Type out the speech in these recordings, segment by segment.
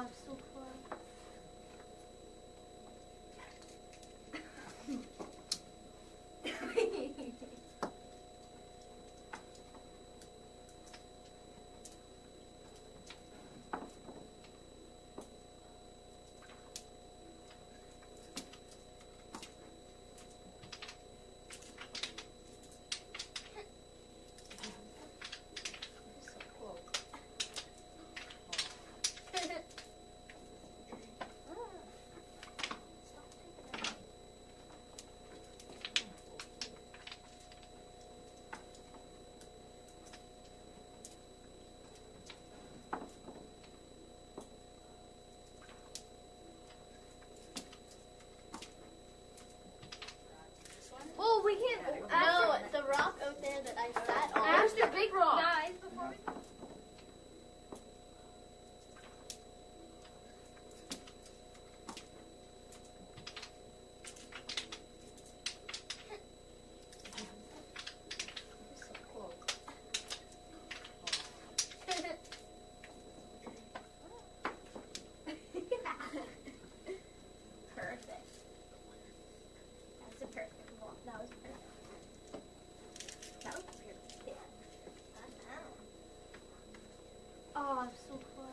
I'm so close. Oh, we can't. No, the rock out there that I sat on. Where's the big rock? Guys, before we... Perfect. That's a perfect walk. That was perfect. That was perfect. Yeah. Oh, I'm so close.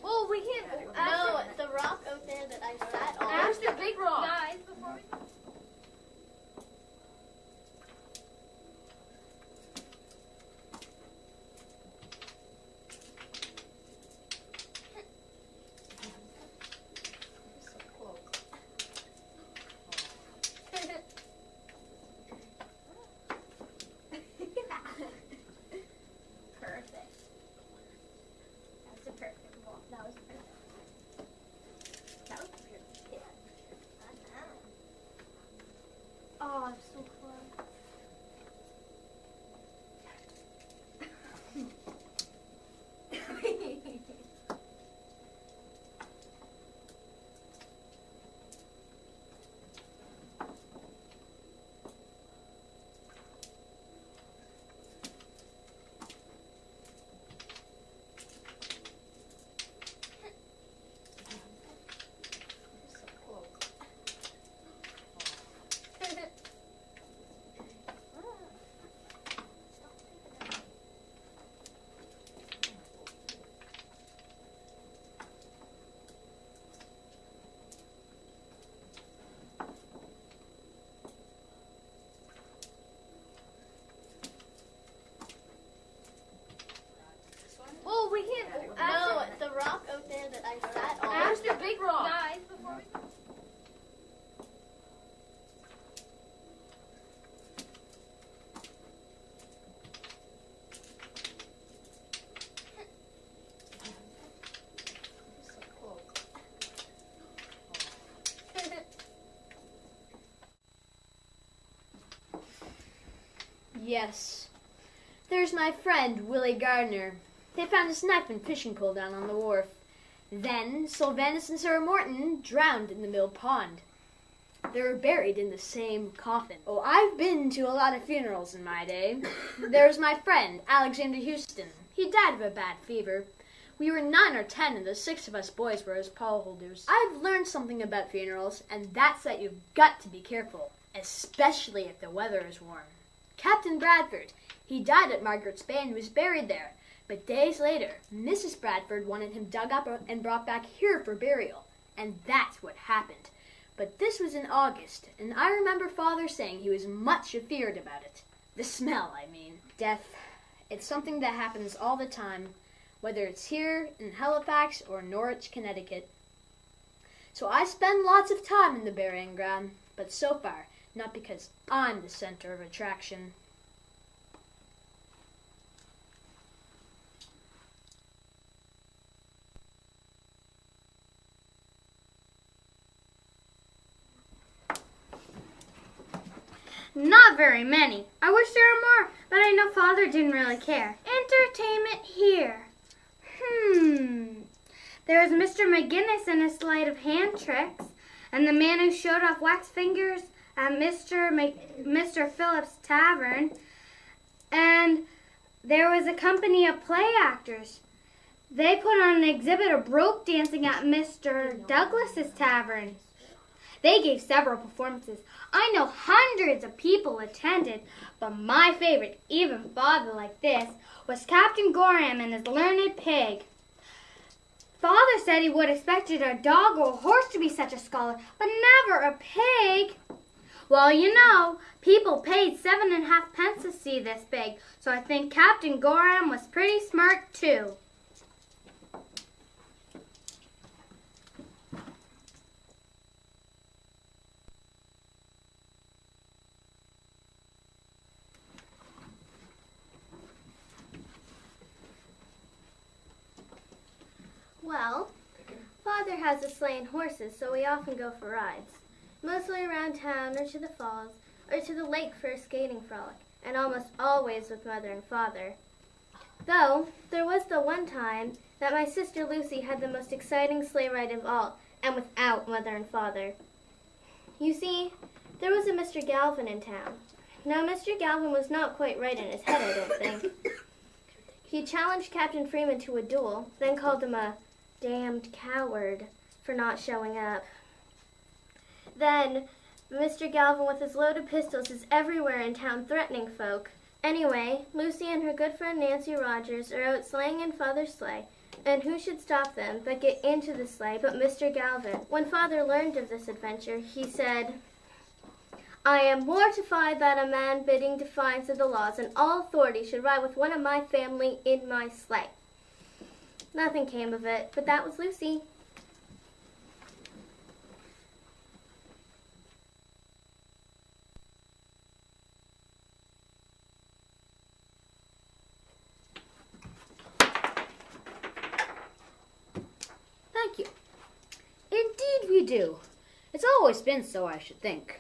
Oh, we can't. No, the rock out there that I sat on. Where's the big rock? Guys, before we... Perfect. That's a perfect walk. That was perfect. That was perfect. Yeah. Oh, I'm so close. Oh, we can't. No, the rock out there that I sat on. Where's the big rock? Guys, before we... Yes. There's my friend, Willie Gardner. They found his knife and fishing pole down on the wharf. Then Sylvanus and Sarah Morton drowned in the mill pond. They were buried in the same coffin. Oh, I've been to a lot of funerals in my day. There's my friend, Alexander Houston. He died of a bad fever. We were 9 or 10, and the 6 of us boys were his pallholders. I've learned something about funerals, and that's that you've got to be careful, especially if the weather is warm. Captain Bradford, he died at Margaret's Bay and was buried there. But days later, Mrs. Bradford wanted him dug up and brought back here for burial. And that's what happened. But this was in August, and I remember Father saying he was much afeared about it. The smell, I mean. Death, It's something that happens all the time, whether it's here in Halifax or Norwich, Connecticut. So I spend lots of time in the burying ground, but so far, not because I'm the center of attraction. Not very many. I wish there were more, but I know Father didn't really care. Entertainment here. There was Mr. McGinnis and his sleight of hand tricks, and the man who showed off wax fingers at Mr. Phillips' tavern, and there was a company of play actors. They put on an exhibit of rope dancing at Mr. Douglas's tavern. They gave several performances. I know hundreds of people attended, but my favorite, even Father like this, was Captain Gorham and his learned pig. Father said he would have expected a dog or a horse to be such a scholar, but never a pig. Well, you know, people paid 7.5 pence to see this pig, so I think Captain Gorham was pretty smart too. Well, Father has a sleigh and horses, so we often go for rides. Mostly around town or to the falls or to the lake for a skating frolic, and almost always with Mother and Father. Though, there was the one time that my sister Lucy had the most exciting sleigh ride of all, and without Mother and Father. You see, there was a Mr. Galvin in town. Now, Mr. Galvin was not quite right in his head, I don't think. He challenged Captain Freeman to a duel, then called him a damned coward for not showing up. Then, Mr. Galvin with his loaded pistols is everywhere in town threatening folk. Anyway, Lucy and her good friend Nancy Rogers are out sleighing in Father's sleigh, and who should stop them but get into the sleigh but Mr. Galvin? When Father learned of this adventure, he said, "I am mortified that a man bidding defiance of the laws and all authority should ride with one of my family in my sleigh." Nothing came of it, but that was Lucy. Thank you. Indeed we do. It's always been so, I should think.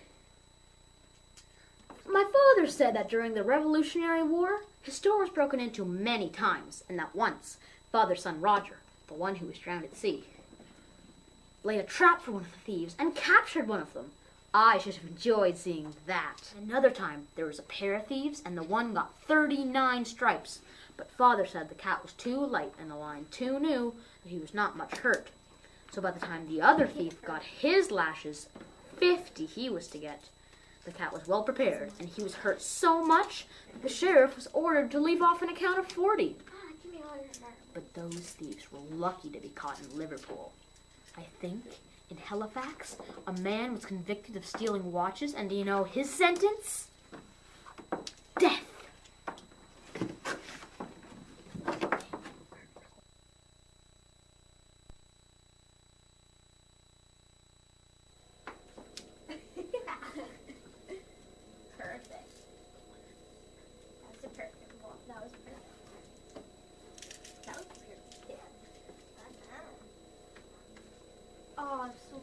My father said that during the Revolutionary War, his store was broken into many times, and that once, Father's son Roger, the one who was drowned at sea, laid a trap for one of the thieves and captured one of them. I should have enjoyed seeing that. Another time, there was a pair of thieves, and the one got 39 stripes. But Father said the cat was too light and the line too new that he was not much hurt. So by the time the other thief got his lashes, 50 he was to get. The cat was well prepared, and he was hurt so much that the sheriff was ordered to leave off an account of 40. But those thieves were lucky to be caught in Liverpool. I think in Halifax, a man was convicted of stealing watches, and do you know his sentence? Death. Perfect. That's a perfect one. That was perfect. That was perfect. Yeah. Oh, I'm so